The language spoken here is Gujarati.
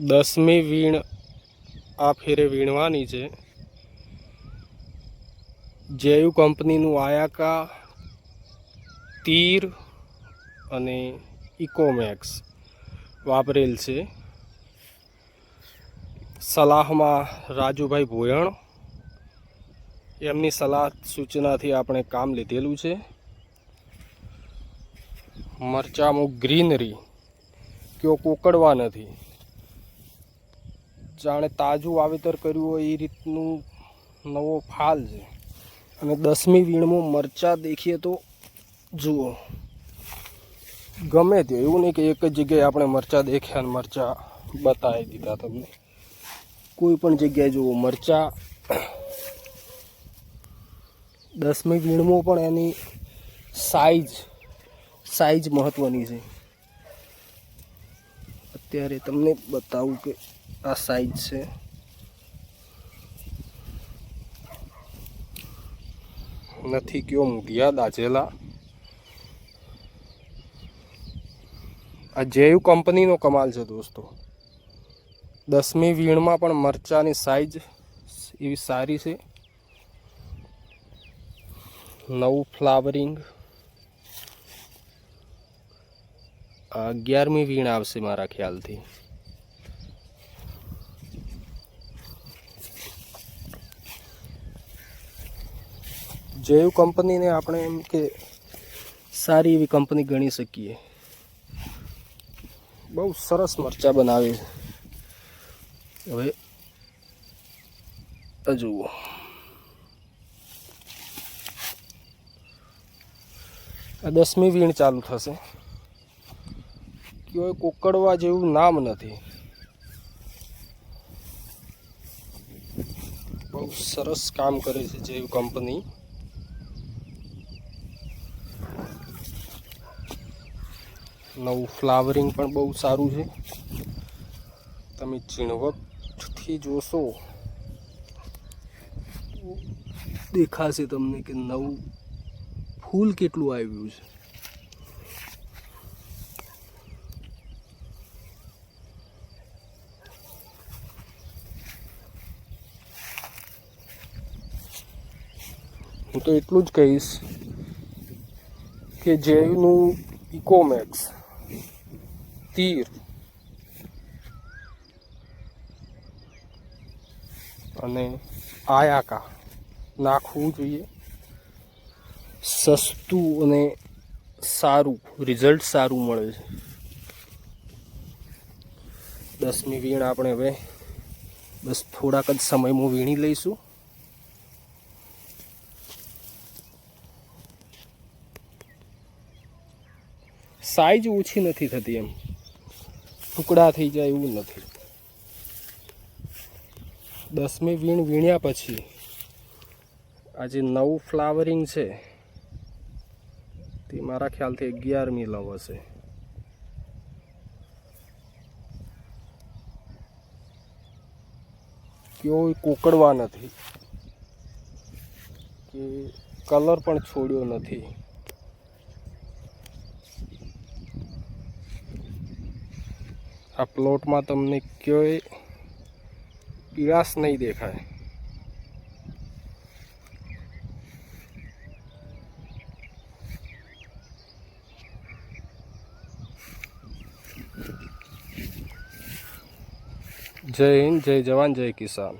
10મી વીણ આ ફેરે વીણવાની છે. જેયુ કંપનીનું આયાકા, તીર અને ઇકોમેક્સ વાપરેલ છે. સલાહમાં રાજુભાઈ ભોયણ એમની સલાહ સૂચનાથી આપણે કામ લીધેલું છે. મરચામાં ગ્રીનરી કયો કોકડવા નથી, જાણે તાજું વાવેતર કર્યું હોય એ રીતનું નવો ફાલ છે. અને 10મી વીણમાં મરચાં દેખીએ તો જુઓ, ગમે તે એવું નહીં કે એક જ જગ્યાએ આપણે મરચાં દેખ્યા અને મરચાં બતાવી દીધા તમને. કોઈ પણ જગ્યાએ જુઓ મરચાં. 10મી વીણમાં પણ એની સાઈઝ મહત્ત્વની છે. અત્યારે તમને બતાવું કે આ સાઈઝ છે. નથી કયો મૂઢિયા દાજેલા. આ જેયુ કંપનીનો કમાલ છે દોસ્તો. 10મી વીણમાં પણ મરચાની સાઈઝ એવી સારી છે. નવું ફ્લાવરિંગ. 11મી વીણ આવશે મારા ખ્યાલથી. જેયુ કંપનીને આપણે એમ કે સારી એવી કંપની ગણી શકીએ. બહુ સરસ મરચાં બનાવે છે. હવે જુઓ, આ 10મી વીણ ચાલુ થશે. કોઈ કોકડવા જેવું નામ નથી. બહુ સરસ કામ કરે છે જેયુ કંપની. નવું ફ્લાવરિંગ પણ બહુ સારું છે. તમે ઝીણવટથી જોશો દેખાશે તમને કે નવું ફૂલ કેટલું આવ્યું છે. હું તો એટલું જ કહીશ કે જેયુનું ઇકોમેક્સ, તીર અને આયાકા નાખવું જોઈએ. સસ્તું અને સારું રિઝલ્ટ સારું મળે છે. 10મી વીણ આપણે હવે બસ થોડાક જ સમયમાં વીણી લઈશું. સાઈઝ ઓછી નથી થતી, એમ ટુકડા થઈ જાય એવું નથી. 10મી વીણ વીણ્યા પછી આ જે નવું ફ્લાવરિંગ છે તે મારા ખ્યાલથી 11મી લવ હશે. કોઈ કોકડવા નથી કે કલર પણ છોડ્યો નથી. આ પ્લોટમાં તમને ક્યાંય પીળાશ નહીં દેખાય. જય હિન્દ, જય જવાન, જય કિસાન.